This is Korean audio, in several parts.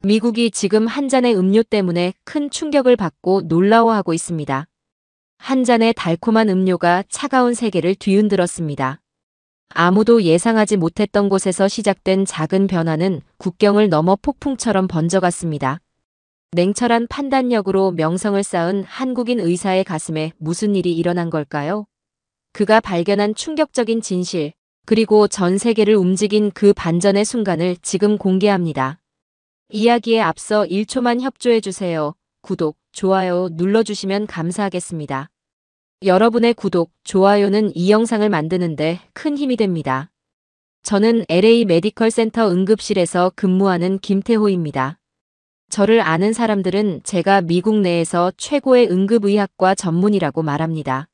미국이 지금 한 잔의 음료 때문에 큰 충격을 받고 놀라워하고 있습니다. 한 잔의 달콤한 음료가 차가운 세계를 뒤흔들었습니다. 아무도 예상하지 못했던 곳에서 시작된 작은 변화는 국경을 넘어 폭풍처럼 번져갔습니다. 냉철한 판단력으로 명성을 쌓은 한국인 의사의 가슴에 무슨 일이 일어난 걸까요? 그가 발견한 충격적인 진실, 그리고 전 세계를 움직인 그 반전의 순간을 지금 공개합니다. 이야기에 앞서 1초만 협조해주세요. 구독, 좋아요 눌러주시면 감사하겠습니다. 여러분의 구독, 좋아요는 이 영상을 만드는데 큰 힘이 됩니다. 저는 LA 메디컬 센터 응급실에서 근무하는 김태호입니다. 저를 아는 사람들은 제가 미국 내에서 최고의 응급의학과 전문이라고 말합니다.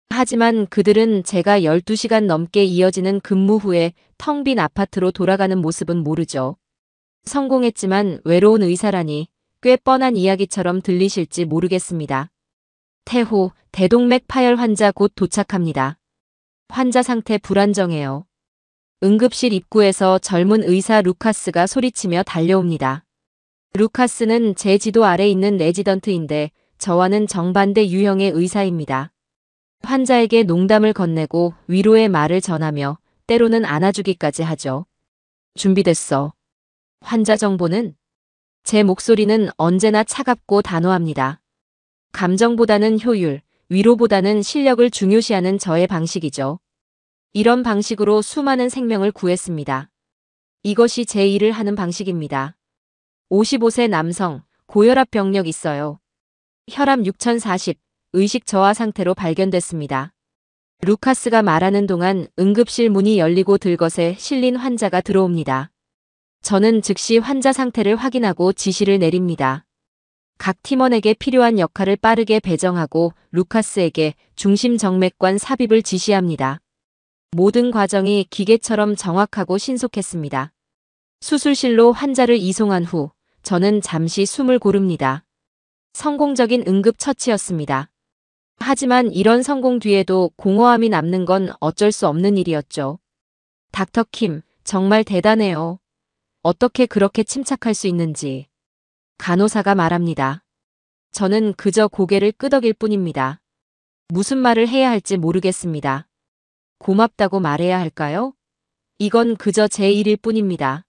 하지만 그들은 제가 12시간 넘게 이어지는 근무 후에 텅 빈 아파트로 돌아가는 모습은 모르죠. 성공했지만 외로운 의사라니 꽤 뻔한 이야기처럼 들리실지 모르겠습니다. 태호, 대동맥 파열 환자 곧 도착합니다. 환자 상태 불안정해요. 응급실 입구에서 젊은 의사 루카스가 소리치며 달려옵니다. 루카스는 제 지도 아래 있는 레지던트인데 저와는 정반대 유형의 의사입니다. 환자에게 농담을 건네고 위로의 말을 전하며 때로는 안아주기까지 하죠. 준비됐어. 환자 정보는? 제 목소리는 언제나 차갑고 단호합니다. 감정보다는 효율, 위로보다는 실력을 중요시하는 저의 방식이죠. 이런 방식으로 수많은 생명을 구했습니다. 이것이 제 일을 하는 방식입니다. 55세 남성, 고혈압 병력 있어요. 혈압 6040, 의식 저하 상태로 발견됐습니다. 루카스가 말하는 동안 응급실 문이 열리고 들것에 실린 환자가 들어옵니다. 저는 즉시 환자 상태를 확인하고 지시를 내립니다. 각 팀원에게 필요한 역할을 빠르게 배정하고 루카스에게 중심정맥관 삽입을 지시합니다. 모든 과정이 기계처럼 정확하고 신속했습니다. 수술실로 환자를 이송한 후 저는 잠시 숨을 고릅니다. 성공적인 응급처치였습니다. 하지만 이런 성공 뒤에도 공허함이 남는 건 어쩔 수 없는 일이었죠. 닥터 킴, 정말 대단해요. 어떻게 그렇게 침착할 수 있는지. 간호사가 말합니다. 저는 그저 고개를 끄덕일 뿐입니다. 무슨 말을 해야 할지 모르겠습니다. 고맙다고 말해야 할까요? 이건 그저 제 일일 뿐입니다.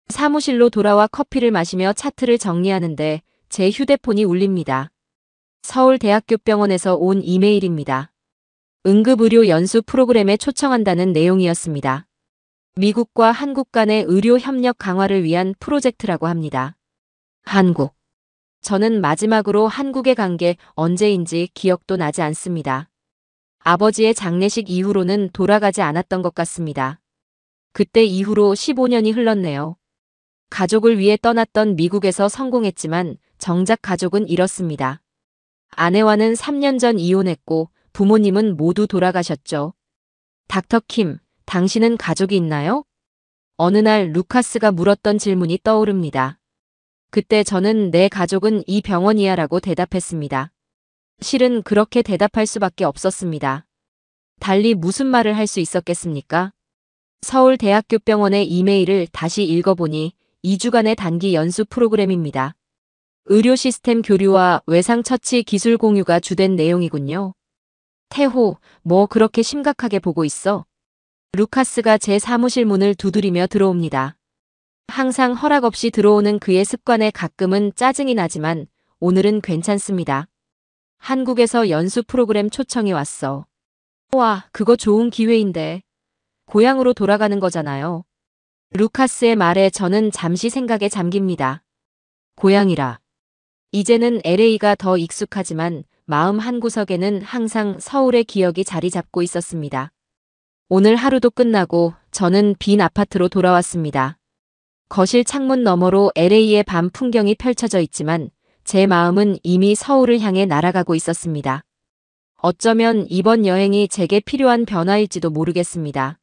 사무실로 돌아와 커피를 마시며 차트를 정리하는데 제 휴대폰이 울립니다. 서울대학교 병원에서 온 이메일입니다. 응급의료 연수 프로그램에 초청한다는 내용이었습니다. 미국과 한국 간의 의료 협력 강화를 위한 프로젝트라고 합니다. 한국. 저는 마지막으로 한국에 간 게 언제인지 기억도 나지 않습니다. 아버지의 장례식 이후로는 돌아가지 않았던 것 같습니다. 그때 이후로 15년이 흘렀네요. 가족을 위해 떠났던 미국에서 성공했지만 정작 가족은 잃었습니다. 아내와는 3년 전 이혼했고 부모님은 모두 돌아가셨죠. 닥터 킴, 당신은 가족이 있나요? 어느 날 루카스가 물었던 질문이 떠오릅니다. 그때 저는 내 가족은 이 병원이야 라고 대답했습니다. 실은 그렇게 대답할 수밖에 없었습니다. 달리 무슨 말을 할 수 있었겠습니까? 서울대학교 병원의 이메일을 다시 읽어보니 2주간의 단기 연수 프로그램입니다. 의료 시스템 교류와 외상처치 기술 공유가 주된 내용이군요. 태호, 뭐 그렇게 심각하게 보고 있어? 루카스가 제 사무실 문을 두드리며 들어옵니다. 항상 허락 없이 들어오는 그의 습관에 가끔은 짜증이 나지만 오늘은 괜찮습니다. 한국에서 연수 프로그램 초청이 왔어. 와, 그거 좋은 기회인데. 고향으로 돌아가는 거잖아요. 루카스의 말에 저는 잠시 생각에 잠깁니다. 고향이라. 이제는 LA가 더 익숙하지만 마음 한구석에는 항상 서울의 기억이 자리 잡고 있었습니다. 오늘 하루도 끝나고 저는 빈 아파트로 돌아왔습니다. 거실 창문 너머로 LA의 밤 풍경이 펼쳐져 있지만 제 마음은 이미 서울을 향해 날아가고 있었습니다. 어쩌면 이번 여행이 제게 필요한 변화일지도 모르겠습니다.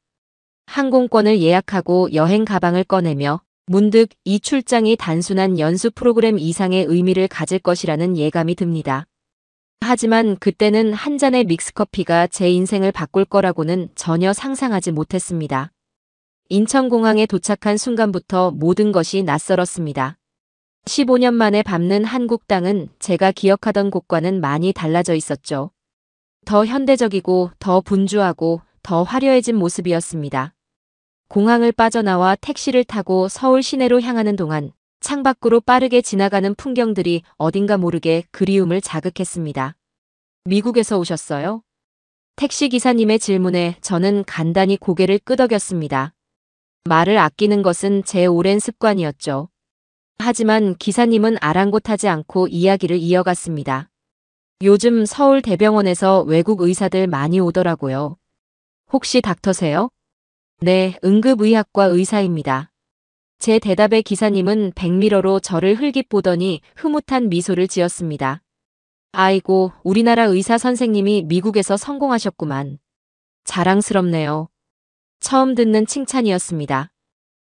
항공권을 예약하고 여행 가방을 꺼내며 문득 이 출장이 단순한 연수 프로그램 이상의 의미를 가질 것이라는 예감이 듭니다. 하지만 그때는 한 잔의 믹스커피가 제 인생을 바꿀 거라고는 전혀 상상하지 못했습니다. 인천공항에 도착한 순간부터 모든 것이 낯설었습니다. 15년 만에 밟는 한국 땅은 제가 기억하던 곳과는 많이 달라져 있었죠. 더 현대적이고 더 분주하고 더 화려해진 모습이었습니다. 공항을 빠져나와 택시를 타고 서울 시내로 향하는 동안 창밖으로 빠르게 지나가는 풍경들이 어딘가 모르게 그리움을 자극했습니다. 미국에서 오셨어요? 택시 기사님의 질문에 저는 간단히 고개를 끄덕였습니다. 말을 아끼는 것은 제 오랜 습관이었죠. 하지만 기사님은 아랑곳하지 않고 이야기를 이어갔습니다. 요즘 서울 대병원에서 외국 의사들 많이 오더라고요. 혹시 닥터세요? 네, 응급의학과 의사입니다. 제 대답에 기사님은 백미러로 저를 흘깃 보더니 흐뭇한 미소를 지었습니다. 아이고, 우리나라 의사 선생님이 미국에서 성공하셨구만. 자랑스럽네요. 처음 듣는 칭찬이었습니다.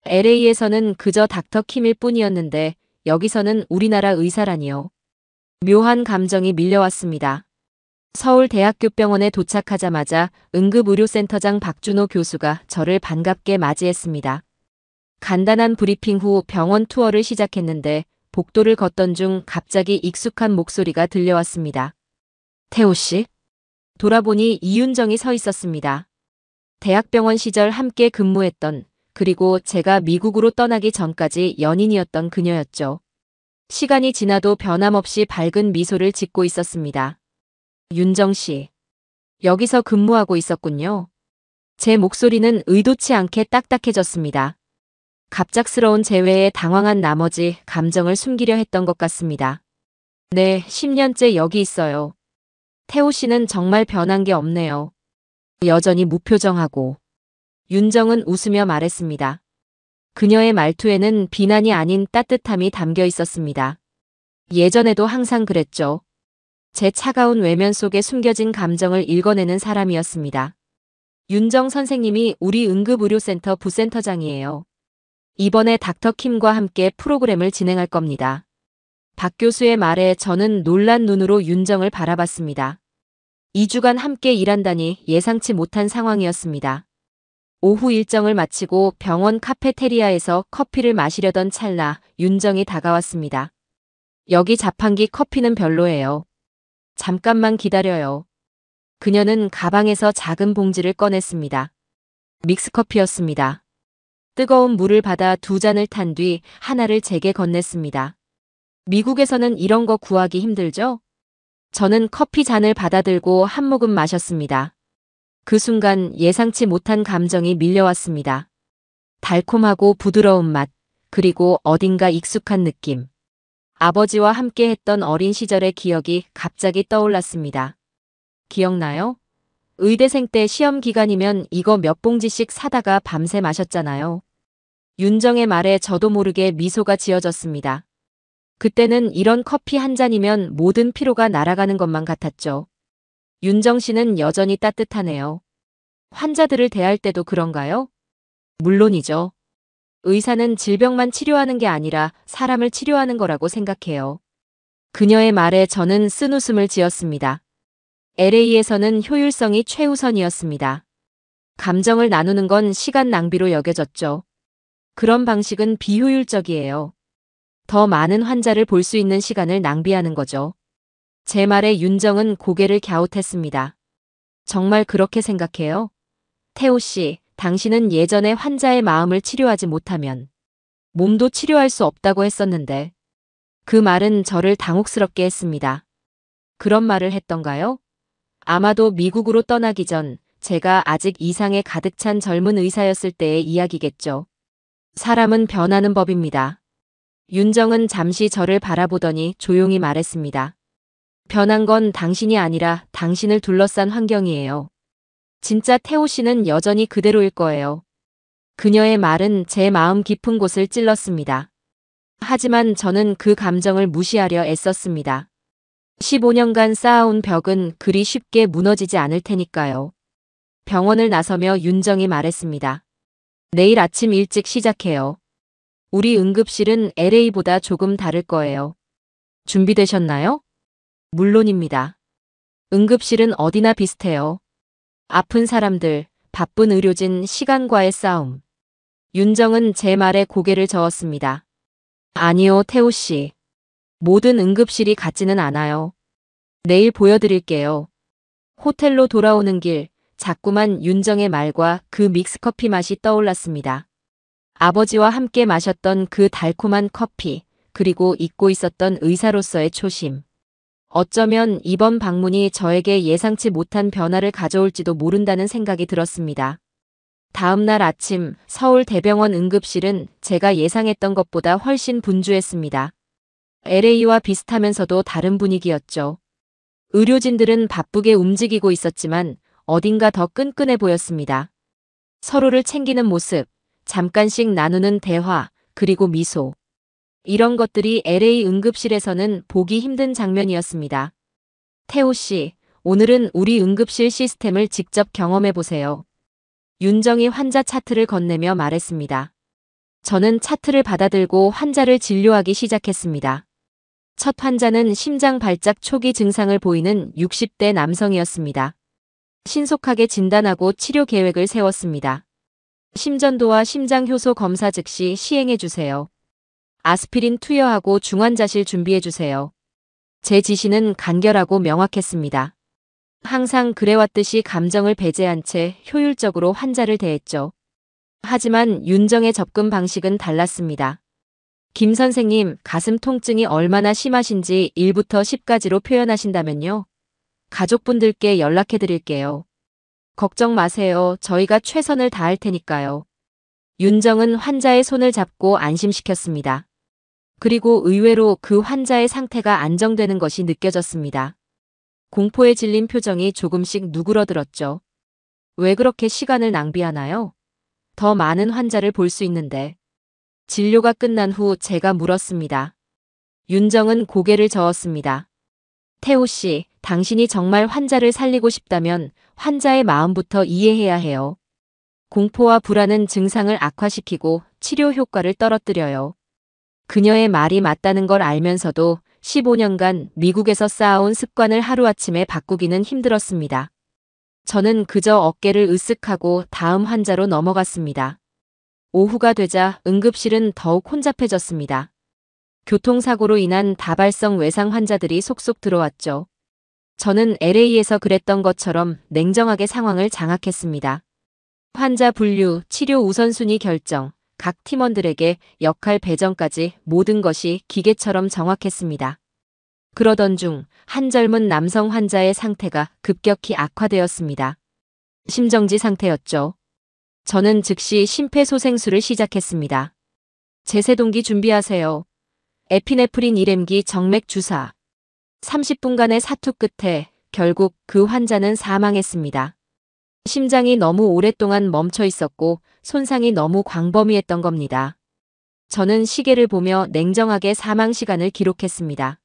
LA에서는 그저 닥터 킴일 뿐이었는데 여기서는 우리나라 의사라니요. 묘한 감정이 밀려왔습니다. 서울대학교병원에 도착하자마자 응급의료센터장 박준호 교수가 저를 반갑게 맞이했습니다. 간단한 브리핑 후 병원 투어를 시작했는데 복도를 걷던 중 갑자기 익숙한 목소리가 들려왔습니다. 태호 씨? 돌아보니 이윤정이 서 있었습니다. 대학병원 시절 함께 근무했던, 그리고 제가 미국으로 떠나기 전까지 연인이었던 그녀였죠. 시간이 지나도 변함없이 밝은 미소를 짓고 있었습니다. 윤정 씨, 여기서 근무하고 있었군요. 제 목소리는 의도치 않게 딱딱해졌습니다. 갑작스러운 재회에 당황한 나머지 감정을 숨기려 했던 것 같습니다. 네, 10년째 여기 있어요. 태호 씨는 정말 변한 게 없네요. 여전히 무표정하고. 윤정은 웃으며 말했습니다. 그녀의 말투에는 비난이 아닌 따뜻함이 담겨 있었습니다. 예전에도 항상 그랬죠. 제 차가운 외면 속에 숨겨진 감정을 읽어내는 사람이었습니다. 윤정 선생님이 우리 응급의료센터 부센터장이에요. 이번에 닥터 킴과 함께 프로그램을 진행할 겁니다. 박 교수의 말에 저는 놀란 눈으로 윤정을 바라봤습니다. 2주간 함께 일한다니 예상치 못한 상황이었습니다. 오후 일정을 마치고 병원 카페테리아에서 커피를 마시려던 찰나 윤정이 다가왔습니다. 여기 자판기 커피는 별로예요. 잠깐만 기다려요. 그녀는 가방에서 작은 봉지를 꺼냈습니다. 믹스커피였습니다. 뜨거운 물을 받아 2잔을 탄 뒤 하나를 제게 건넸습니다. 미국에서는 이런 거 구하기 힘들죠? 저는 커피 잔을 받아들고 한 모금 마셨습니다. 그 순간 예상치 못한 감정이 밀려왔습니다. 달콤하고 부드러운 맛, 그리고 어딘가 익숙한 느낌. 아버지와 함께 했던 어린 시절의 기억이 갑자기 떠올랐습니다. 기억나요? 의대생 때 시험 기간이면 이거 몇 봉지씩 사다가 밤새 마셨잖아요. 윤정의 말에 저도 모르게 미소가 지어졌습니다. 그때는 이런 커피 한 잔이면 모든 피로가 날아가는 것만 같았죠. 윤정 씨는 여전히 따뜻하네요. 환자들을 대할 때도 그런가요? 물론이죠. 의사는 질병만 치료하는 게 아니라 사람을 치료하는 거라고 생각해요. 그녀의 말에 저는 쓴웃음을 지었습니다. LA에서는 효율성이 최우선이었습니다. 감정을 나누는 건 시간 낭비로 여겨졌죠. 그런 방식은 비효율적이에요. 더 많은 환자를 볼 수 있는 시간을 낭비하는 거죠. 제 말에 윤정은 고개를 갸웃했습니다. 정말 그렇게 생각해요? 태호 씨, 당신은 예전에 환자의 마음을 치료하지 못하면 몸도 치료할 수 없다고 했었는데 그 말은 저를 당혹스럽게 했습니다. 그런 말을 했던가요? 아마도 미국으로 떠나기 전 제가 아직 이상에 가득 찬 젊은 의사였을 때의 이야기겠죠. 사람은 변하는 법입니다. 윤정은 잠시 저를 바라보더니 조용히 말했습니다. 변한 건 당신이 아니라 당신을 둘러싼 환경이에요. 진짜 태호 씨는 여전히 그대로일 거예요. 그녀의 말은 제 마음 깊은 곳을 찔렀습니다. 하지만 저는 그 감정을 무시하려 애썼습니다. 15년간 쌓아온 벽은 그리 쉽게 무너지지 않을 테니까요. 병원을 나서며 윤정이 말했습니다. 내일 아침 일찍 시작해요. 우리 응급실은 LA보다 조금 다를 거예요. 준비되셨나요? 물론입니다. 응급실은 어디나 비슷해요. 아픈 사람들, 바쁜 의료진, 시간과의 싸움. 윤정은 제 말에 고개를 저었습니다. 아니요, 태호 씨. 모든 응급실이 같지는 않아요. 내일 보여드릴게요. 호텔로 돌아오는 길, 자꾸만 윤정의 말과 그 믹스커피 맛이 떠올랐습니다. 아버지와 함께 마셨던 그 달콤한 커피, 그리고 잊고 있었던 의사로서의 초심. 어쩌면 이번 방문이 저에게 예상치 못한 변화를 가져올지도 모른다는 생각이 들었습니다. 다음 날 아침 서울대병원 응급실은 제가 예상했던 것보다 훨씬 분주했습니다. LA와 비슷하면서도 다른 분위기였죠. 의료진들은 바쁘게 움직이고 있었지만 어딘가 더 끈끈해 보였습니다. 서로를 챙기는 모습, 잠깐씩 나누는 대화, 그리고 미소. 이런 것들이 LA 응급실에서는 보기 힘든 장면이었습니다. 태호 씨, 오늘은 우리 응급실 시스템을 직접 경험해 보세요. 윤정이 환자 차트를 건네며 말했습니다. 저는 차트를 받아들고 환자를 진료하기 시작했습니다. 첫 환자는 심장 발작 초기 증상을 보이는 60대 남성이었습니다. 신속하게 진단하고 치료 계획을 세웠습니다. 심전도와 심장효소 검사 즉시 시행해 주세요. 아스피린 투여하고 중환자실 준비해 주세요. 제 지시는 간결하고 명확했습니다. 항상 그래왔듯이 감정을 배제한 채 효율적으로 환자를 대했죠. 하지만 윤정의 접근 방식은 달랐습니다. 김 선생님, 가슴 통증이 얼마나 심하신지 1부터 10까지로 표현하신다면요. 가족분들께 연락해 드릴게요. 걱정 마세요. 저희가 최선을 다할 테니까요. 윤정은 환자의 손을 잡고 안심시켰습니다. 그리고 의외로 그 환자의 상태가 안정되는 것이 느껴졌습니다. 공포에 질린 표정이 조금씩 누그러들었죠. 왜 그렇게 시간을 낭비하나요? 더 많은 환자를 볼 수 있는데. 진료가 끝난 후 제가 물었습니다. 윤정은 고개를 저었습니다. 태호 씨, 당신이 정말 환자를 살리고 싶다면 환자의 마음부터 이해해야 해요. 공포와 불안은 증상을 악화시키고 치료 효과를 떨어뜨려요. 그녀의 말이 맞다는 걸 알면서도 15년간 미국에서 쌓아온 습관을 하루아침에 바꾸기는 힘들었습니다. 저는 그저 어깨를 으쓱하고 다음 환자로 넘어갔습니다. 오후가 되자 응급실은 더욱 혼잡해졌습니다. 교통사고로 인한 다발성 외상 환자들이 속속 들어왔죠. 저는 LA에서 그랬던 것처럼 냉정하게 상황을 장악했습니다. 환자 분류, 치료 우선순위 결정, 각 팀원들에게 역할 배정까지 모든 것이 기계처럼 정확했습니다. 그러던 중 한 젊은 남성 환자의 상태가 급격히 악화되었습니다. 심정지 상태였죠. 저는 즉시 심폐소생술을 시작했습니다. 제세동기 준비하세요. 에피네프린 1mg 정맥 주사. 30분간의 사투 끝에 결국 그 환자는 사망했습니다. 심장이 너무 오랫동안 멈춰 있었고 손상이 너무 광범위했던 겁니다. 저는 시계를 보며 냉정하게 사망 시간을 기록했습니다.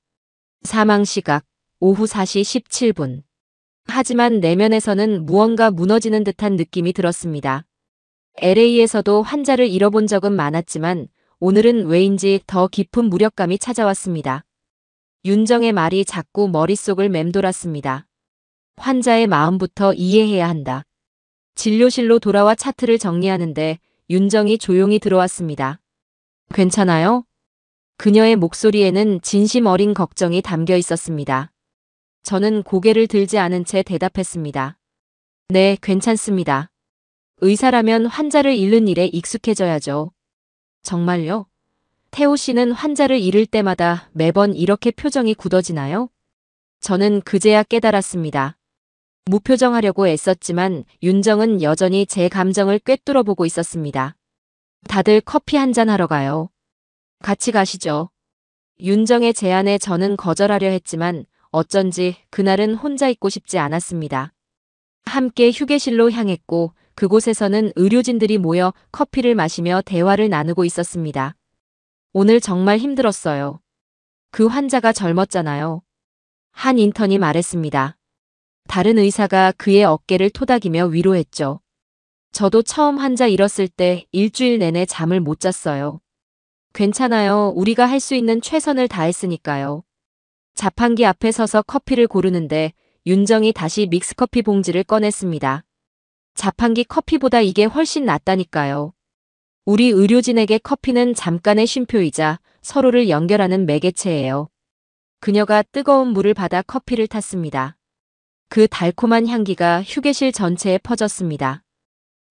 사망 시각 오후 4시 17분. 하지만 내면에서는 무언가 무너지는 듯한 느낌이 들었습니다. LA에서도 환자를 잃어본 적은 많았지만 오늘은 왜인지 더 깊은 무력감이 찾아왔습니다. 윤정의 말이 자꾸 머릿속을 맴돌았습니다. 환자의 마음부터 이해해야 한다. 진료실로 돌아와 차트를 정리하는데 윤정이 조용히 들어왔습니다. 괜찮아요? 그녀의 목소리에는 진심 어린 걱정이 담겨 있었습니다. 저는 고개를 들지 않은 채 대답했습니다. 네, 괜찮습니다. 의사라면 환자를 잃는 일에 익숙해져야죠. 정말요? 태호 씨는 환자를 잃을 때마다 매번 이렇게 표정이 굳어지나요? 저는 그제야 깨달았습니다. 무표정하려고 애썼지만 윤정은 여전히 제 감정을 꿰뚫어 보고 있었습니다. 다들 커피 한잔 하러 가요. 같이 가시죠. 윤정의 제안에 저는 거절하려 했지만 어쩐지 그날은 혼자 있고 싶지 않았습니다. 함께 휴게실로 향했고 그곳에서는 의료진들이 모여 커피를 마시며 대화를 나누고 있었습니다. 오늘 정말 힘들었어요. 그 환자가 젊었잖아요. 한 인턴이 말했습니다. 다른 의사가 그의 어깨를 토닥이며 위로했죠. 저도 처음 환자 잃었을 때 일주일 내내 잠을 못 잤어요. 괜찮아요. 우리가 할 수 있는 최선을 다했으니까요. 자판기 앞에 서서 커피를 고르는데 윤정이 다시 믹스커피 봉지를 꺼냈습니다. 자판기 커피보다 이게 훨씬 낫다니까요. 우리 의료진에게 커피는 잠깐의 쉼표이자 서로를 연결하는 매개체예요. 그녀가 뜨거운 물을 받아 커피를 탔습니다. 그 달콤한 향기가 휴게실 전체에 퍼졌습니다.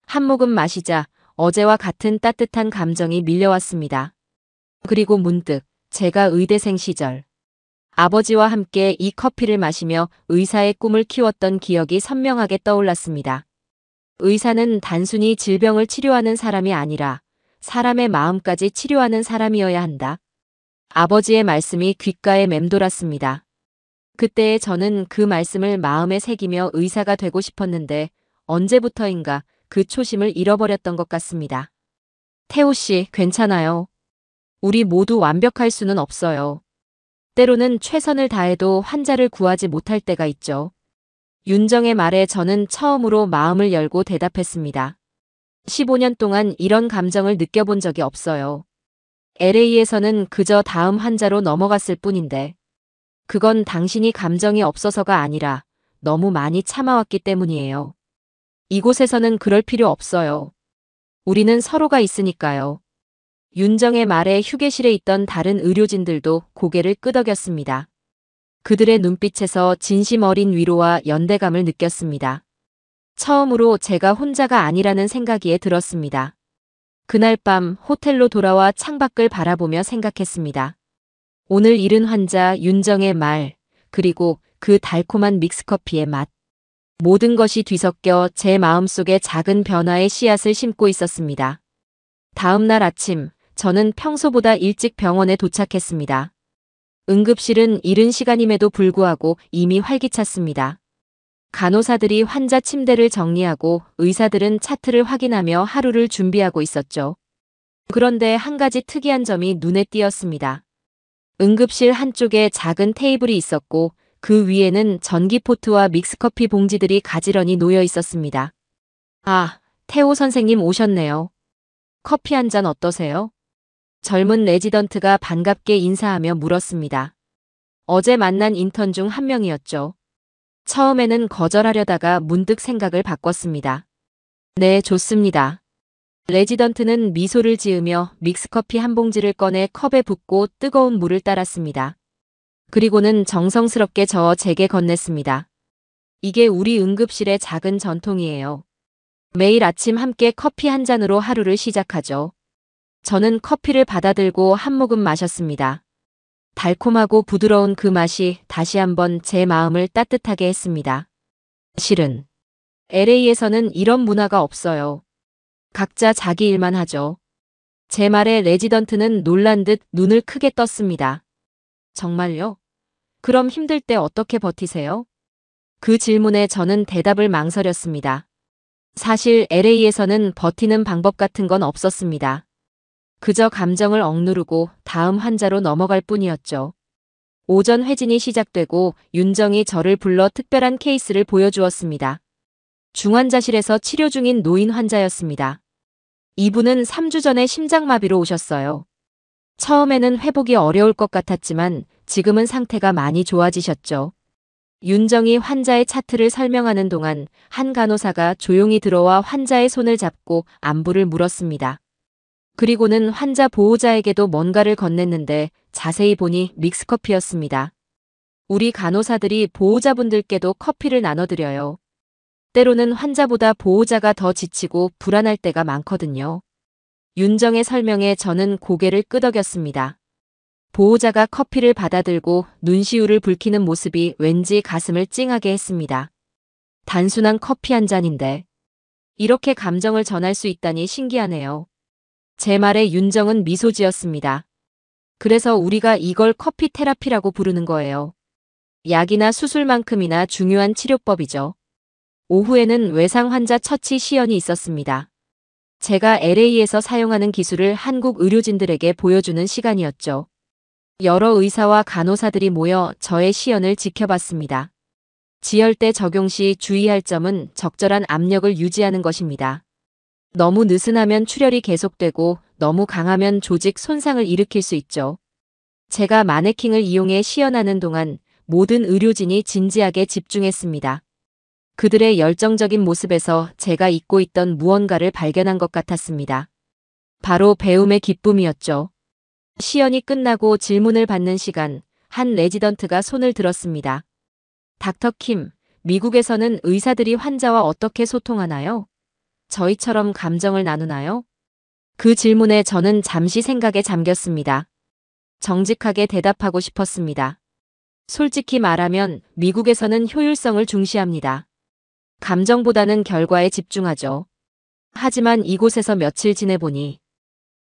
한 모금 마시자 어제와 같은 따뜻한 감정이 밀려왔습니다. 그리고 문득 제가 의대생 시절 아버지와 함께 이 커피를 마시며 의사의 꿈을 키웠던 기억이 선명하게 떠올랐습니다. 의사는 단순히 질병을 치료하는 사람이 아니라 사람의 마음까지 치료하는 사람이어야 한다. 아버지의 말씀이 귓가에 맴돌았습니다. 그때의 저는 그 말씀을 마음에 새기며 의사가 되고 싶었는데 언제부터인가 그 초심을 잃어버렸던 것 같습니다. 태호 씨, 괜찮아요. 우리 모두 완벽할 수는 없어요. 때로는 최선을 다해도 환자를 구하지 못할 때가 있죠. 윤정의 말에 저는 처음으로 마음을 열고 대답했습니다. 15년 동안 이런 감정을 느껴본 적이 없어요. LA에서는 그저 다음 환자로 넘어갔을 뿐인데 그건 당신이 감정이 없어서가 아니라 너무 많이 참아왔기 때문이에요. 이곳에서는 그럴 필요 없어요. 우리는 서로가 있으니까요. 윤정의 말에 휴게실에 있던 다른 의료진들도 고개를 끄덕였습니다. 그들의 눈빛에서 진심 어린 위로와 연대감을 느꼈습니다. 처음으로 제가 혼자가 아니라는 생각이 들었습니다. 그날 밤 호텔로 돌아와 창밖을 바라보며 생각했습니다. 오늘 잃은 환자 윤정의 말, 그리고 그 달콤한 믹스커피의 맛. 모든 것이 뒤섞여 제 마음속에 작은 변화의 씨앗을 심고 있었습니다. 다음 날 아침, 저는 평소보다 일찍 병원에 도착했습니다. 응급실은 이른 시간임에도 불구하고 이미 활기찼습니다. 간호사들이 환자 침대를 정리하고 의사들은 차트를 확인하며 하루를 준비하고 있었죠. 그런데 한 가지 특이한 점이 눈에 띄었습니다. 응급실 한쪽에 작은 테이블이 있었고 그 위에는 전기포트와 믹스커피 봉지들이 가지런히 놓여 있었습니다. 아, 태호 선생님 오셨네요. 커피 한 잔 어떠세요? 젊은 레지던트가 반갑게 인사하며 물었습니다. 어제 만난 인턴 중 한 명이었죠. 처음에는 거절하려다가 문득 생각을 바꿨습니다. 네, 좋습니다. 레지던트는 미소를 지으며 믹스커피 한 봉지를 꺼내 컵에 붓고 뜨거운 물을 따랐습니다. 그리고는 정성스럽게 저어 제게 건넸습니다. 이게 우리 응급실의 작은 전통이에요. 매일 아침 함께 커피 한 잔으로 하루를 시작하죠. 저는 커피를 받아들고 한 모금 마셨습니다. 달콤하고 부드러운 그 맛이 다시 한번 제 마음을 따뜻하게 했습니다. 실은 LA에서는 이런 문화가 없어요. 각자 자기 일만 하죠. 제 말에 레지던트는 놀란 듯 눈을 크게 떴습니다. 정말요? 그럼 힘들 때 어떻게 버티세요? 그 질문에 저는 대답을 망설였습니다. 사실 LA에서는 버티는 방법 같은 건 없었습니다. 그저 감정을 억누르고 다음 환자로 넘어갈 뿐이었죠. 오전 회진이 시작되고 윤정이 저를 불러 특별한 케이스를 보여주었습니다. 중환자실에서 치료 중인 노인 환자였습니다. 이분은 3주 전에 심장마비로 오셨어요. 처음에는 회복이 어려울 것 같았지만 지금은 상태가 많이 좋아지셨죠. 윤정이 환자의 차트를 설명하는 동안 한 간호사가 조용히 들어와 환자의 손을 잡고 안부를 물었습니다. 그리고는 환자 보호자에게도 뭔가를 건넸는데 자세히 보니 믹스커피였습니다. 우리 간호사들이 보호자분들께도 커피를 나눠드려요. 때로는 환자보다 보호자가 더 지치고 불안할 때가 많거든요. 윤정의 설명에 저는 고개를 끄덕였습니다. 보호자가 커피를 받아들고 눈시울을 붉히는 모습이 왠지 가슴을 찡하게 했습니다. 단순한 커피 한 잔인데 이렇게 감정을 전할 수 있다니 신기하네요. 제 말에 윤정은 미소 지었습니다. 그래서 우리가 이걸 커피 테라피라고 부르는 거예요. 약이나 수술만큼이나 중요한 치료법이죠. 오후에는 외상 환자 처치 시연이 있었습니다. 제가 LA에서 사용하는 기술을 한국 의료진들에게 보여주는 시간이었죠. 여러 의사와 간호사들이 모여 저의 시연을 지켜봤습니다. 지혈대 적용 시 주의할 점은 적절한 압력을 유지하는 것입니다. 너무 느슨하면 출혈이 계속되고 너무 강하면 조직 손상을 일으킬 수 있죠. 제가 마네킹을 이용해 시연하는 동안 모든 의료진이 진지하게 집중했습니다. 그들의 열정적인 모습에서 제가 잊고 있던 무언가를 발견한 것 같았습니다. 바로 배움의 기쁨이었죠. 시연이 끝나고 질문을 받는 시간, 한 레지던트가 손을 들었습니다. 닥터 킴, 미국에서는 의사들이 환자와 어떻게 소통하나요? 저희처럼 감정을 나누나요? 그 질문에 저는 잠시 생각에 잠겼습니다. 정직하게 대답하고 싶었습니다. 솔직히 말하면 미국에서는 효율성을 중시합니다. 감정보다는 결과에 집중하죠. 하지만 이곳에서 며칠 지내보니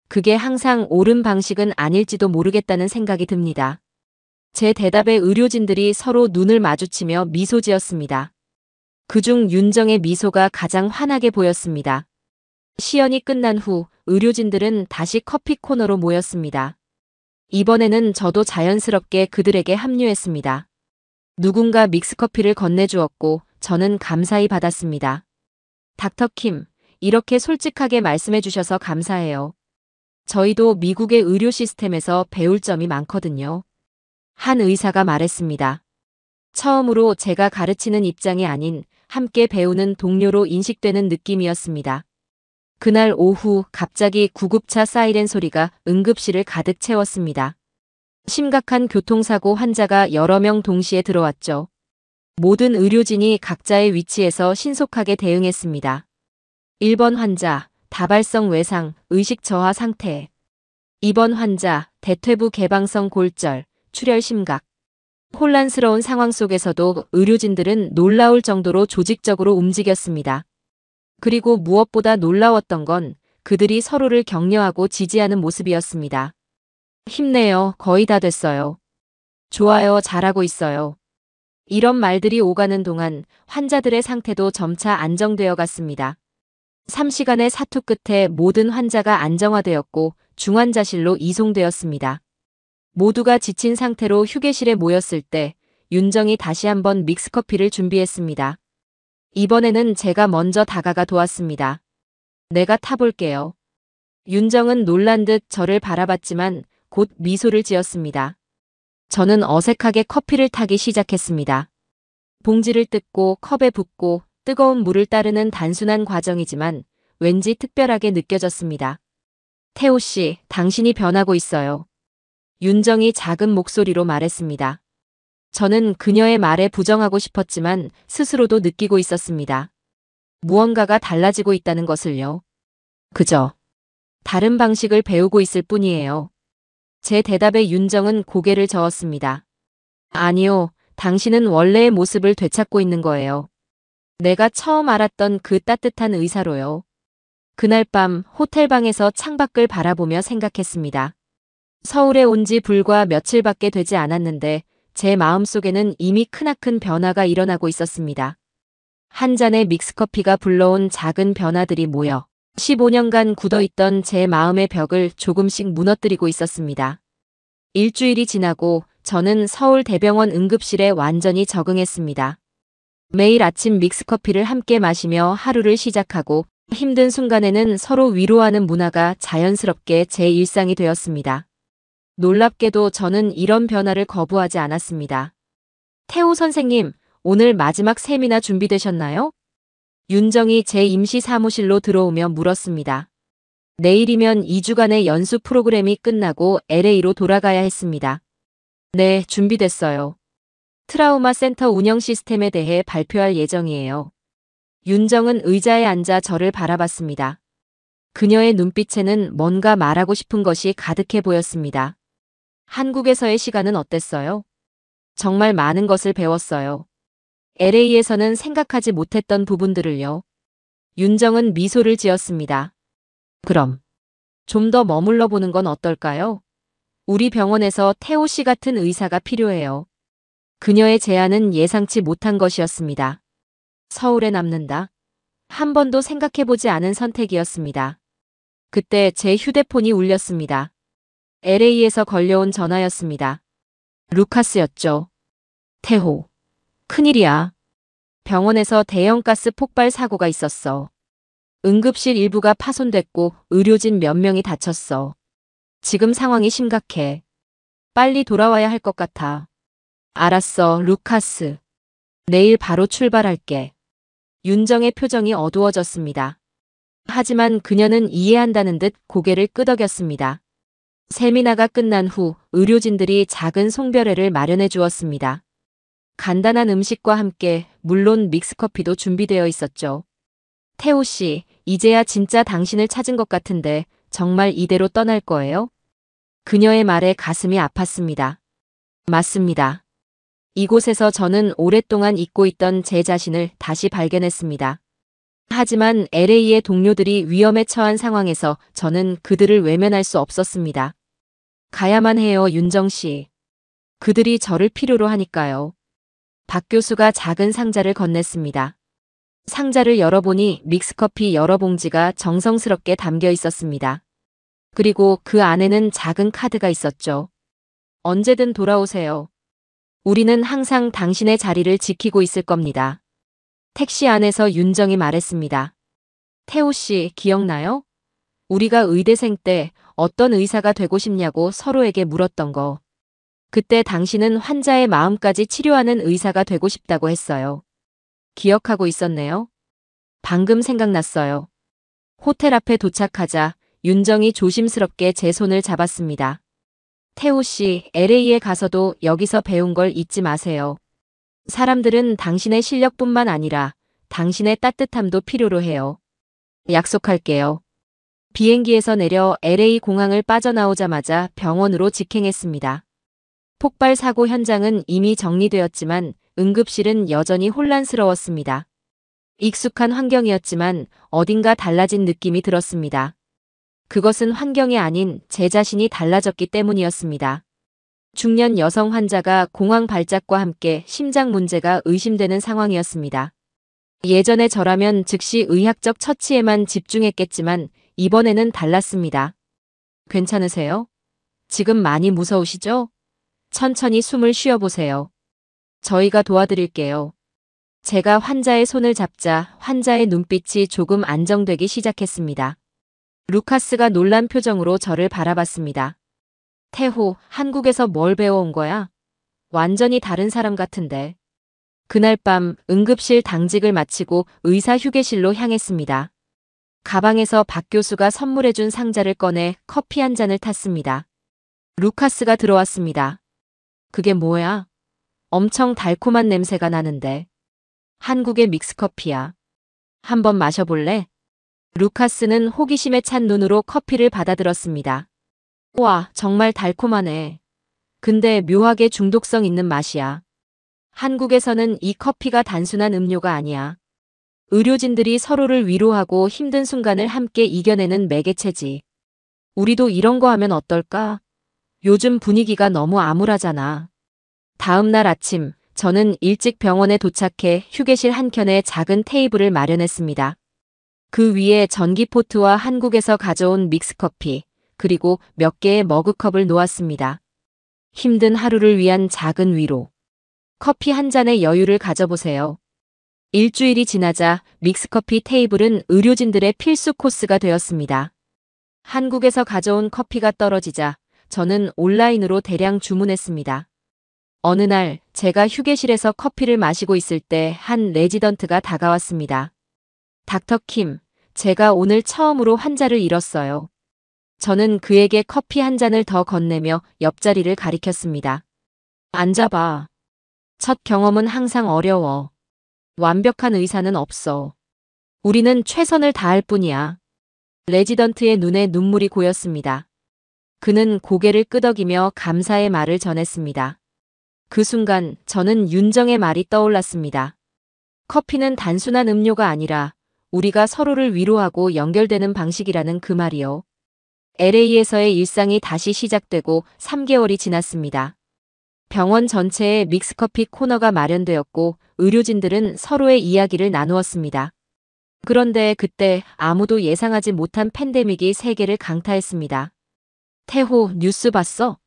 그게 항상 옳은 방식은 아닐지도 모르겠다는 생각이 듭니다. 제 대답에 의료진들이 서로 눈을 마주치며 미소 지었습니다. 그중 윤정의 미소가 가장 환하게 보였습니다. 시연이 끝난 후 의료진들은 다시 커피 코너로 모였습니다. 이번에는 저도 자연스럽게 그들에게 합류했습니다. 누군가 믹스커피를 건네주었고 저는 감사히 받았습니다. 닥터 킴, 이렇게 솔직하게 말씀해 주셔서 감사해요. 저희도 미국의 의료 시스템에서 배울 점이 많거든요. 한 의사가 말했습니다. 처음으로 제가 가르치는 입장이 아닌 함께 배우는 동료로 인식되는 느낌이었습니다. 그날 오후 갑자기 구급차 사이렌 소리가 응급실을 가득 채웠습니다. 심각한 교통사고 환자가 여러 명 동시에 들어왔죠. 모든 의료진이 각자의 위치에서 신속하게 대응했습니다. 1번 환자, 다발성 외상, 의식 저하 상태. 2번 환자, 대퇴부 개방성 골절, 출혈 심각. 혼란스러운 상황 속에서도 의료진들은 놀라울 정도로 조직적으로 움직였습니다. 그리고 무엇보다 놀라웠던 건 그들이 서로를 격려하고 지지하는 모습이었습니다. 힘내요. 거의 다 됐어요. 좋아요. 잘하고 있어요. 이런 말들이 오가는 동안 환자들의 상태도 점차 안정되어 갔습니다. 3시간의 사투 끝에 모든 환자가 안정화되었고 중환자실로 이송되었습니다. 모두가 지친 상태로 휴게실에 모였을 때 윤정이 다시 한번 믹스커피를 준비했습니다. 이번에는 제가 먼저 다가가 도왔습니다. 내가 타볼게요. 윤정은 놀란 듯 저를 바라봤지만 곧 미소를 지었습니다. 저는 어색하게 커피를 타기 시작했습니다. 봉지를 뜯고 컵에 붓고 뜨거운 물을 따르는 단순한 과정이지만 왠지 특별하게 느껴졌습니다. 태호 씨, 당신이 변하고 있어요. 윤정이 작은 목소리로 말했습니다. 저는 그녀의 말에 부정하고 싶었지만 스스로도 느끼고 있었습니다. 무언가가 달라지고 있다는 것을요. 그저 다른 방식을 배우고 있을 뿐이에요. 제 대답에 윤정은 고개를 저었습니다. 아니요, 당신은 원래의 모습을 되찾고 있는 거예요. 내가 처음 알았던 그 따뜻한 의사로요. 그날 밤 호텔방에서 창밖을 바라보며 생각했습니다. 서울에 온 지 불과 며칠밖에 되지 않았는데 제 마음속에는 이미 크나큰 변화가 일어나고 있었습니다. 한 잔의 믹스커피가 불러온 작은 변화들이 모여 15년간 굳어있던 제 마음의 벽을 조금씩 무너뜨리고 있었습니다. 일주일이 지나고 저는 서울대병원 응급실에 완전히 적응했습니다. 매일 아침 믹스커피를 함께 마시며 하루를 시작하고 힘든 순간에는 서로 위로하는 문화가 자연스럽게 제 일상이 되었습니다. 놀랍게도 저는 이런 변화를 거부하지 않았습니다. 태호 선생님, 오늘 마지막 세미나 준비되셨나요? 윤정이 제 임시 사무실로 들어오며 물었습니다. 내일이면 2주간의 연수 프로그램이 끝나고 LA로 돌아가야 했습니다. 네, 준비됐어요. 트라우마 센터 운영 시스템에 대해 발표할 예정이에요. 윤정은 의자에 앉아 저를 바라봤습니다. 그녀의 눈빛에는 뭔가 말하고 싶은 것이 가득해 보였습니다. 한국에서의 시간은 어땠어요? 정말 많은 것을 배웠어요. LA에서는 생각하지 못했던 부분들을요. 윤정은 미소를 지었습니다. 그럼 좀 더 머물러 보는 건 어떨까요? 우리 병원에서 태호 씨 같은 의사가 필요해요. 그녀의 제안은 예상치 못한 것이었습니다. 서울에 남는다. 한 번도 생각해보지 않은 선택이었습니다. 그때 제 휴대폰이 울렸습니다. LA에서 걸려온 전화였습니다. 루카스였죠. 태호. 큰일이야. 병원에서 대형 가스 폭발 사고가 있었어. 응급실 일부가 파손됐고 의료진 몇 명이 다쳤어. 지금 상황이 심각해. 빨리 돌아와야 할 것 같아. 알았어, 루카스. 내일 바로 출발할게. 윤정의 표정이 어두워졌습니다. 하지만 그녀는 이해한다는 듯 고개를 끄덕였습니다. 세미나가 끝난 후 의료진들이 작은 송별회를 마련해 주었습니다. 간단한 음식과 함께 물론 믹스커피도 준비되어 있었죠. 태호 씨, 이제야 진짜 당신을 찾은 것 같은데 정말 이대로 떠날 거예요? 그녀의 말에 가슴이 아팠습니다. 맞습니다. 이곳에서 저는 오랫동안 잊고 있던 제 자신을 다시 발견했습니다. 하지만 LA의 동료들이 위험에 처한 상황에서 저는 그들을 외면할 수 없었습니다. 가야만 해요, 윤정 씨. 그들이 저를 필요로 하니까요. 박 교수가 작은 상자를 건넸습니다. 상자를 열어보니 믹스커피 여러 봉지가 정성스럽게 담겨 있었습니다. 그리고 그 안에는 작은 카드가 있었죠. 언제든 돌아오세요. 우리는 항상 당신의 자리를 지키고 있을 겁니다. 택시 안에서 윤정이 말했습니다. 태호 씨, 기억나요? 우리가 의대생 때 어떤 의사가 되고 싶냐고 서로에게 물었던 거. 그때 당신은 환자의 마음까지 치료하는 의사가 되고 싶다고 했어요. 기억하고 있었네요. 방금 생각났어요. 호텔 앞에 도착하자 윤정이 조심스럽게 제 손을 잡았습니다. 태호 씨, LA에 가서도 여기서 배운 걸 잊지 마세요. 사람들은 당신의 실력뿐만 아니라 당신의 따뜻함도 필요로 해요. 약속할게요. 비행기에서 내려 LA 공항을 빠져나오자마자 병원으로 직행했습니다. 폭발 사고 현장은 이미 정리되었지만 응급실은 여전히 혼란스러웠습니다. 익숙한 환경이었지만 어딘가 달라진 느낌이 들었습니다. 그것은 환경이 아닌 제 자신이 달라졌기 때문이었습니다. 중년 여성 환자가 공황 발작과 함께 심장 문제가 의심되는 상황이었습니다. 예전에 저라면 즉시 의학적 처치에만 집중했겠지만 이번에는 달랐습니다. 괜찮으세요? 지금 많이 무서우시죠? 천천히 숨을 쉬어보세요. 저희가 도와드릴게요. 제가 환자의 손을 잡자 환자의 눈빛이 조금 안정되기 시작했습니다. 루카스가 놀란 표정으로 저를 바라봤습니다. 태호, 한국에서 뭘 배워온 거야? 완전히 다른 사람 같은데. 그날 밤 응급실 당직을 마치고 의사 휴게실로 향했습니다. 가방에서 박 교수가 선물해준 상자를 꺼내 커피 한 잔을 탔습니다. 루카스가 들어왔습니다. 그게 뭐야? 엄청 달콤한 냄새가 나는데. 한국의 믹스커피야. 한번 마셔볼래? 루카스는 호기심에 찬 눈으로 커피를 받아들었습니다. 와, 정말 달콤하네. 근데 묘하게 중독성 있는 맛이야. 한국에서는 이 커피가 단순한 음료가 아니야. 의료진들이 서로를 위로하고 힘든 순간을 함께 이겨내는 매개체지. 우리도 이런 거 하면 어떨까? 요즘 분위기가 너무 암울하잖아. 다음 날 아침, 저는 일찍 병원에 도착해 휴게실 한켠에 작은 테이블을 마련했습니다. 그 위에 전기포트와 한국에서 가져온 믹스커피, 그리고 몇 개의 머그컵을 놓았습니다. 힘든 하루를 위한 작은 위로. 커피 한 잔의 여유를 가져보세요. 일주일이 지나자 믹스커피 테이블은 의료진들의 필수 코스가 되었습니다. 한국에서 가져온 커피가 떨어지자 저는 온라인으로 대량 주문했습니다. 어느 날 제가 휴게실에서 커피를 마시고 있을 때 한 레지던트가 다가왔습니다. 닥터 킴, 제가 오늘 처음으로 환자를 잃었어요. 저는 그에게 커피 한 잔을 더 건네며 옆자리를 가리켰습니다. 앉아봐. 첫 경험은 항상 어려워. 완벽한 의사는 없어. 우리는 최선을 다할 뿐이야. 레지던트의 눈에 눈물이 고였습니다. 그는 고개를 끄덕이며 감사의 말을 전했습니다. 그 순간 저는 윤정의 말이 떠올랐습니다. 커피는 단순한 음료가 아니라 우리가 서로를 위로하고 연결되는 방식이라는 그 말이요. LA에서의 일상이 다시 시작되고 3개월이 지났습니다. 병원 전체에 믹스커피 코너가 마련되었고 의료진들은 서로의 이야기를 나누었습니다. 그런데 그때 아무도 예상하지 못한 팬데믹이 세계를 강타했습니다. 태호, 뉴스 봤어?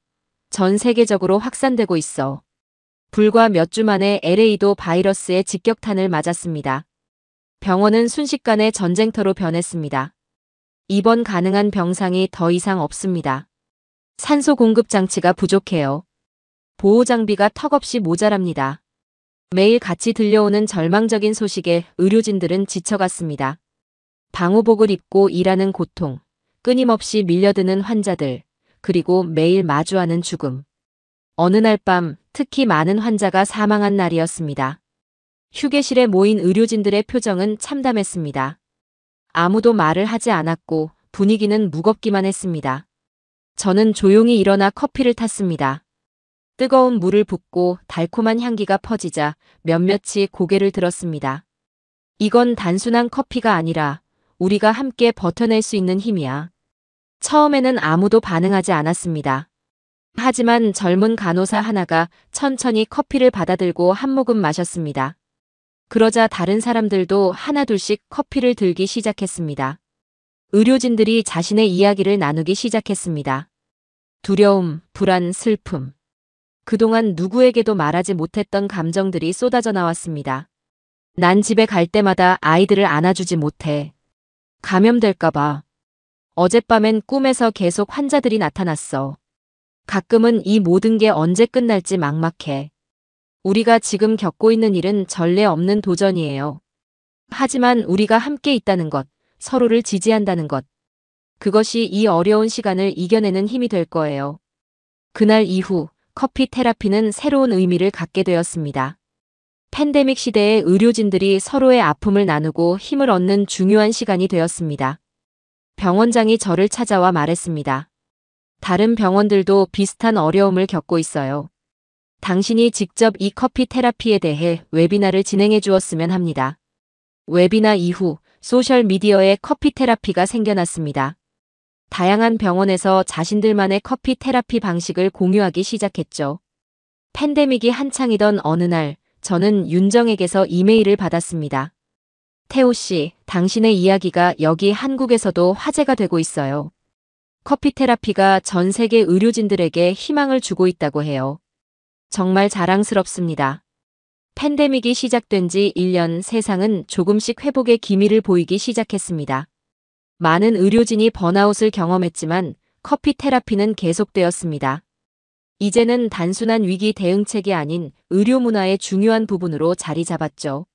전 세계적으로 확산되고 있어. 불과 몇 주 만에 LA도 바이러스의 직격탄을 맞았습니다. 병원은 순식간에 전쟁터로 변했습니다. 입원 가능한 병상이 더 이상 없습니다. 산소 공급 장치가 부족해요. 보호 장비가 턱없이 모자랍니다. 매일 같이 들려오는 절망적인 소식에 의료진들은 지쳐갔습니다. 방호복을 입고 일하는 고통, 끊임없이 밀려드는 환자들, 그리고 매일 마주하는 죽음. 어느 날 밤 특히 많은 환자가 사망한 날이었습니다. 휴게실에 모인 의료진들의 표정은 참담했습니다. 아무도 말을 하지 않았고 분위기는 무겁기만 했습니다. 저는 조용히 일어나 커피를 탔습니다. 뜨거운 물을 붓고 달콤한 향기가 퍼지자 몇몇이 고개를 들었습니다. 이건 단순한 커피가 아니라 우리가 함께 버텨낼 수 있는 힘이야. 처음에는 아무도 반응하지 않았습니다. 하지만 젊은 간호사 하나가 천천히 커피를 받아들고 한 모금 마셨습니다. 그러자 다른 사람들도 하나둘씩 커피를 들기 시작했습니다. 의료진들이 자신의 이야기를 나누기 시작했습니다. 두려움, 불안, 슬픔. 그동안 누구에게도 말하지 못했던 감정들이 쏟아져 나왔습니다. 난 집에 갈 때마다 아이들을 안아주지 못해. 감염될까봐. 어젯밤엔 꿈에서 계속 환자들이 나타났어. 가끔은 이 모든 게 언제 끝날지 막막해. 우리가 지금 겪고 있는 일은 전례 없는 도전이에요. 하지만 우리가 함께 있다는 것, 서로를 지지한다는 것. 그것이 이 어려운 시간을 이겨내는 힘이 될 거예요. 그날 이후 커피 테라피는 새로운 의미를 갖게 되었습니다. 팬데믹 시대에 의료진들이 서로의 아픔을 나누고 힘을 얻는 중요한 시간이 되었습니다. 병원장이 저를 찾아와 말했습니다. 다른 병원들도 비슷한 어려움을 겪고 있어요. 당신이 직접 이 커피 테라피에 대해 웨비나를 진행해 주었으면 합니다. 웨비나 이후 소셜미디어에 커피 테라피가 생겨났습니다. 다양한 병원에서 자신들만의 커피 테라피 방식을 공유하기 시작했죠. 팬데믹이 한창이던 어느 날, 저는 윤정에게서 이메일을 받았습니다. 태호 씨, 당신의 이야기가 여기 한국에서도 화제가 되고 있어요. 커피 테라피가 전 세계 의료진들에게 희망을 주고 있다고 해요. 정말 자랑스럽습니다. 팬데믹이 시작된 지 1년 세상은 조금씩 회복의 기미를 보이기 시작했습니다. 많은 의료진이 번아웃을 경험했지만 커피 테라피는 계속되었습니다. 이제는 단순한 위기 대응책이 아닌 의료 문화의 중요한 부분으로 자리 잡았죠.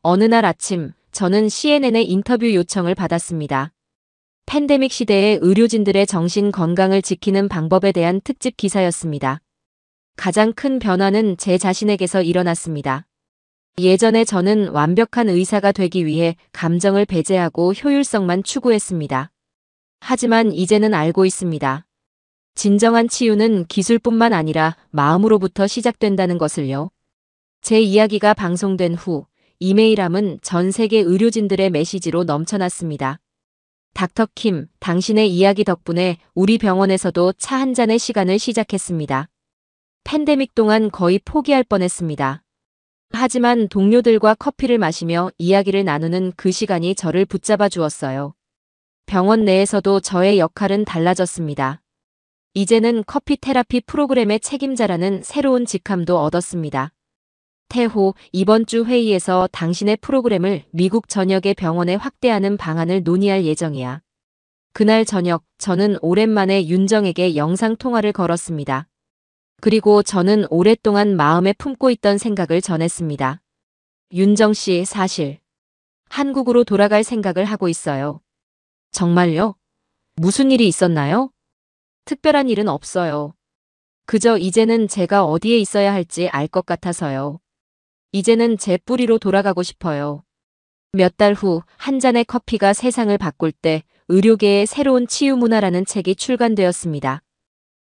어느 날 아침, 저는 CNN의 인터뷰 요청을 받았습니다. 팬데믹 시대의 의료진들의 정신 건강을 지키는 방법에 대한 특집 기사였습니다. 가장 큰 변화는 제 자신에게서 일어났습니다. 예전에 저는 완벽한 의사가 되기 위해 감정을 배제하고 효율성만 추구했습니다. 하지만 이제는 알고 있습니다. 진정한 치유는 기술뿐만 아니라 마음으로부터 시작된다는 것을요. 제 이야기가 방송된 후 이메일함은 전 세계 의료진들의 메시지로 넘쳐났습니다. 닥터 킴, 당신의 이야기 덕분에 우리 병원에서도 차 한 잔의 시간을 시작했습니다. 팬데믹 동안 거의 포기할 뻔했습니다. 하지만 동료들과 커피를 마시며 이야기를 나누는 그 시간이 저를 붙잡아 주었어요. 병원 내에서도 저의 역할은 달라졌습니다. 이제는 커피 테라피 프로그램의 책임자라는 새로운 직함도 얻었습니다. 태호, 이번 주 회의에서 당신의 프로그램을 미국 전역의 병원에 확대하는 방안을 논의할 예정이야. 그날 저녁, 저는 오랜만에 윤정에게 영상통화를 걸었습니다. 그리고 저는 오랫동안 마음에 품고 있던 생각을 전했습니다. 윤정 씨, 사실 한국으로 돌아갈 생각을 하고 있어요. 정말요? 무슨 일이 있었나요? 특별한 일은 없어요. 그저 이제는 제가 어디에 있어야 할지 알 것 같아서요. 이제는 제 뿌리로 돌아가고 싶어요. 몇 달 후 한 잔의 커피가 세상을 바꿀 때 의료계의 새로운 치유 문화라는 책이 출간되었습니다.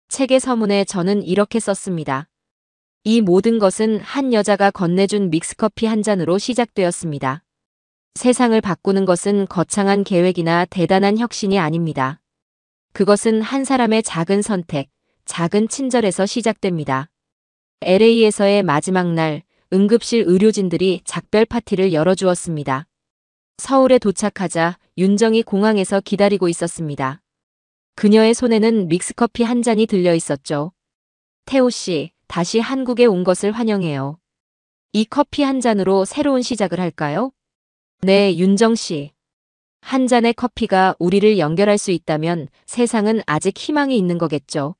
책의 서문에 저는 이렇게 썼습니다. 이 모든 것은 한 여자가 건네준 믹스커피 한 잔으로 시작되었습니다. 세상을 바꾸는 것은 거창한 계획이나 대단한 혁신이 아닙니다. 그것은 한 사람의 작은 선택, 작은 친절에서 시작됩니다. LA에서의 마지막 날, 응급실 의료진들이 작별 파티를 열어주었습니다. 서울에 도착하자 윤정이 공항에서 기다리고 있었습니다. 그녀의 손에는 믹스커피 한 잔이 들려 있었죠. 태호 씨, 다시 한국에 온 것을 환영해요. 이 커피 한 잔으로 새로운 시작을 할까요? 네, 윤정 씨. 한 잔의 커피가 우리를 연결할 수 있다면 세상은 아직 희망이 있는 거겠죠.